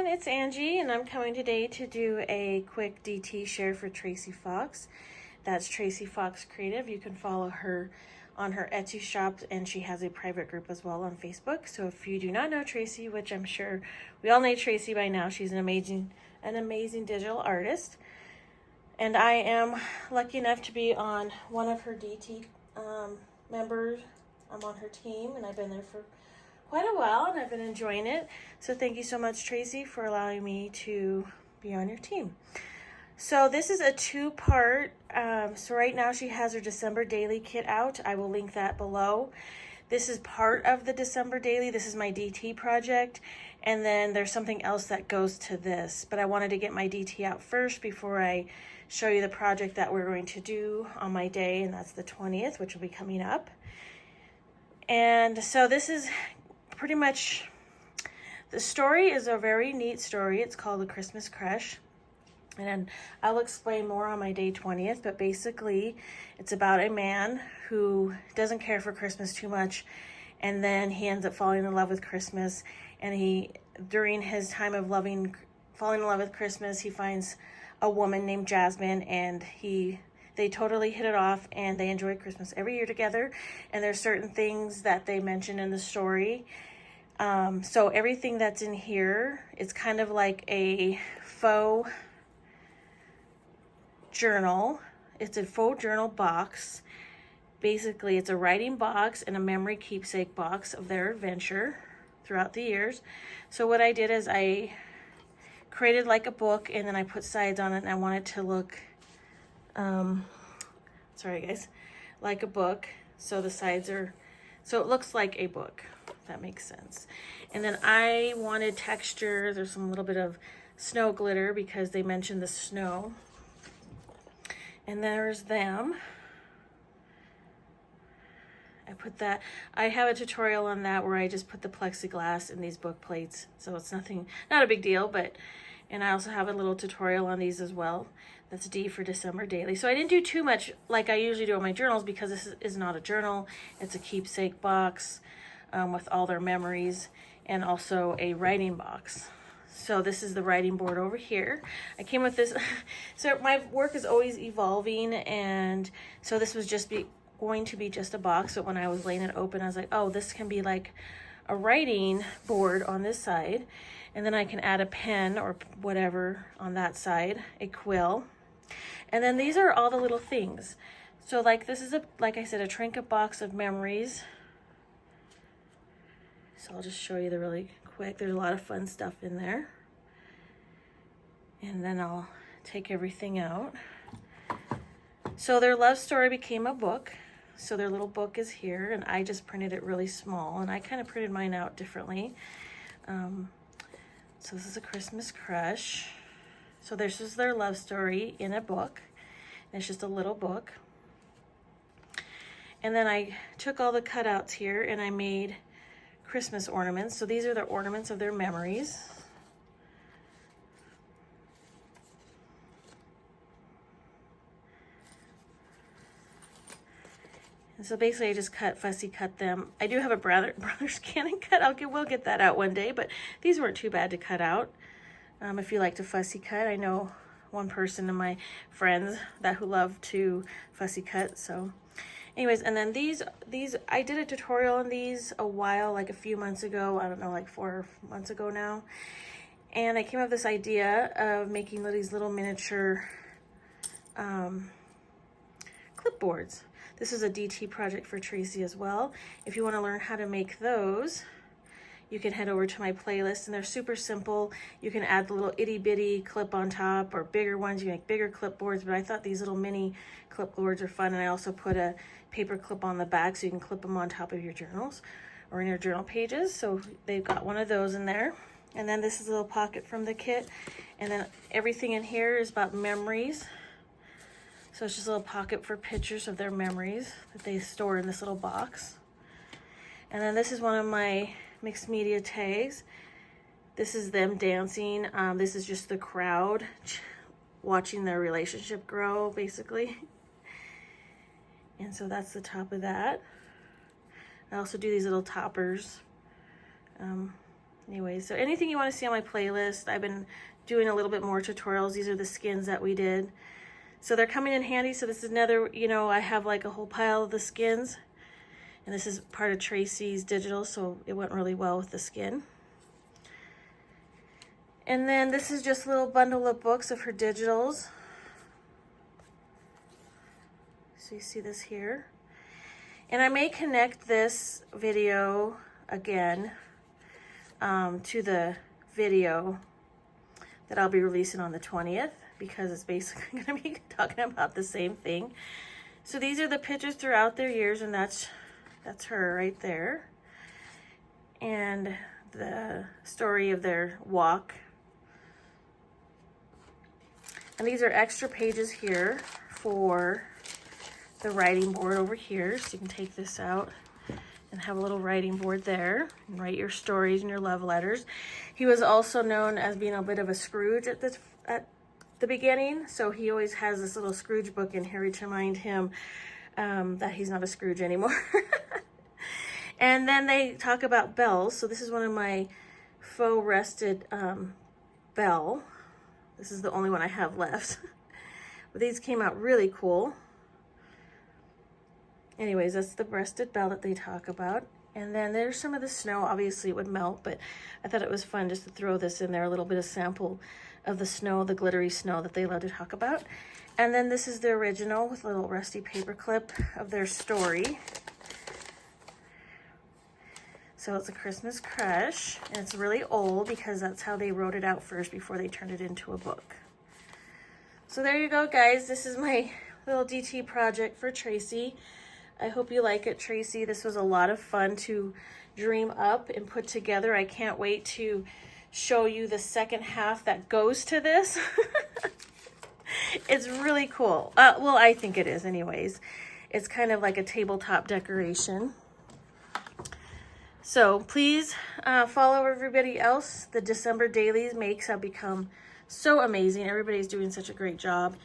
it's Angie, and I'm coming today to do a quick DT share for Tracie Fox. That's Tracie Fox Creative. You can follow her on her Etsy shop, and she has a private group as well on Facebook. So if you do not know Tracie, which I'm sure we all know Tracie by now, she's an amazing digital artist. And I am lucky enough to be on one of her DT members. I'm on her team, and I've been there for quite a while, and I've been enjoying it. So thank you so much, Tracie, for allowing me to be on your team. So this is a two-part. So right now she has her December daily kit out. I will link that below. This is part of the December daily. This is my DT project, and then there's something else that goes to this. But I wanted to get my DT out first before I show you the project that we're going to do on my day, and that's the 20th, which will be coming up. And so this is pretty much, the story is a very neat story. It's called The Christmas Crush, and I'll explain more on my day 20th, but basically it's about a man who doesn't care for Christmas too much, and then he ends up falling in love with Christmas, and during his time of falling in love with Christmas, he finds a woman named Jasmine, and they totally hit it off, and they enjoy Christmas every year together. And there's certain things that they mention in the story. So everything that's in here, it's kind of like a faux journal. It's a faux journal box. Basically, it's a writing box and a memory keepsake box of their adventure throughout the years. So what I did is I created like a book, and then I put sides on it, and I want it to look sorry guys, like a book. So the sides so it looks like a book, if that makes sense. And then I wanted texture. There's some little bit of snow glitter because they mentioned the snow. And there's them. I have a tutorial on that where I just put the plexiglass in these book plates. So it's not a big deal, and I also have a little tutorial on these as well. That's D for December daily. So I didn't do too much like I usually do on my journals because this is not a journal. It's a keepsake box with all their memories, and also a writing box. So this is the writing board over here. I came with this. So my work is always evolving, and so this was going to be just a box. But when I was laying it open, I was like, oh, this can be like a writing board on this side. And then I can add a pen or whatever on that side, a quill. And then these are all the little things. So like this is like I said, a Trinket box of memories. So I'll just show you the really quick. There's a lot of fun stuff in there. And then I'll take everything out. So their love story became a book. So their little book is here, and I just printed it really small, and I kind of printed mine out differently. So this is a Christmas Crush. So this is their love story in a book. And it's just a little book. And then I took all the cutouts here and I made Christmas ornaments. So these are the ornaments of their memories. And so basically I just fussy cut them. I do have a brother's Canon cut. We'll get that out one day, but these weren't too bad to cut out. If you like to fussy cut, I know one person in my friends who love to fussy cut. So anyways, and then these I did a tutorial on these like a few months ago. I don't know, like 4 months ago now. And I came up with this idea of making these little miniature clipboards. This is a DT project for Tracie as well. If you want to learn how to make those, you can head over to my playlist, and they're super simple. You can add the little itty bitty clip on top, or bigger ones. You can make bigger clipboards, but I thought these little mini clipboards are fun. And I also put a paper clip on the back so you can clip them on top of your journals or in your journal pages. So they've got one of those in there. And then this is a little pocket from the kit. And then everything in here is about memories. So it's just a little pocket for pictures of their memories that they store in this little box. And then this is one of my mixed media tags. This is them dancing. This is just the crowd watching their relationship grow, basically. And so that's the top of that. I also do these little toppers Anyway, so anything you want to see on my playlist, I've been doing a little bit more tutorials. These are the skins that we did. So they're coming in handy. So this is another, you know, I have like a whole pile of the skins. And this is part of Tracie's digital, so it went really well with the skin. And then this is just a little bundle of books of her digitals. So you see this here. And I may connect this video again to the video that I'll be releasing on the 20th, because it's basically going to be talking about the same thing. So these are the pictures throughout their years, and that's her right there. And the story of their walk. And these are extra pages here for the writing board over here. So you can take this out and have a little writing board there and write your stories and your love letters. He was also known as being a bit of a Scrooge at the beginning. So he always has this little Scrooge book in here to remind him that he's not a Scrooge anymore. And then they talk about bells. So this is one of my faux rested bell. This is the only one I have left. But these came out really cool. Anyways, that's the breasted bell that they talk about. And then there's some of the snow. Obviously it would melt, but I thought it was fun just to throw this in there, a little bit of sample of the snow, the glittery snow that they love to talk about. And then this is the original with a little rusty paper clip of their story. So it's a Christmas Crush, and it's really old because that's how they wrote it out first before they turned it into a book. So there you go, guys. This is my little DT project for Tracie. I hope you like it, Tracie. This was a lot of fun to dream up and put together. I can't wait to show you the second half that goes to this. It's really cool. Well, I think it is anyways. It's kind of like a tabletop decoration. So please follow everybody else. The December dailies makes have become so amazing. Everybody's doing such a great job.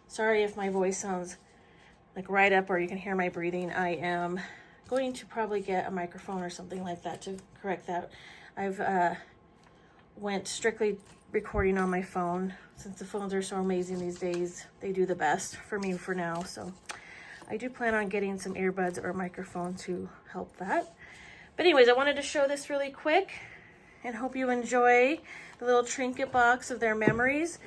Sorry if my voice sounds like right up or you can hear my breathing. I am going to probably get a microphone or something like that to correct that. I've went strictly recording on my phone. Since the phones are so amazing these days, they do the best for me for now. So I do plan on getting some earbuds or a microphone to help that. But anyways, I wanted to show this really quick and hope you enjoy the little trinket box of their memories,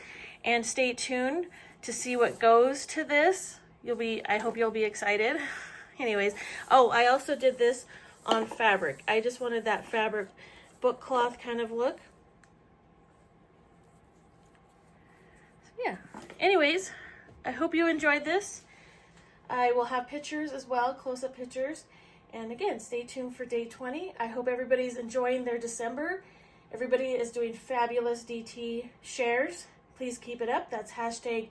and stay tuned to see what goes to this. I hope you'll be excited. Anyways, oh, I also did this on fabric. I just wanted that fabric book cloth kind of look. So yeah, anyways, I hope you enjoyed this. I will have pictures as well, close-up pictures. And again, stay tuned for day 20. I hope everybody's enjoying their December. Everybody is doing fabulous DT shares. Please keep it up. That's hashtag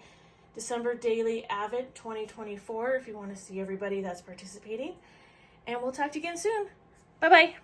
December Daily Avid 2024 if you want to see everybody that's participating. And we'll talk to you again soon. Bye-bye.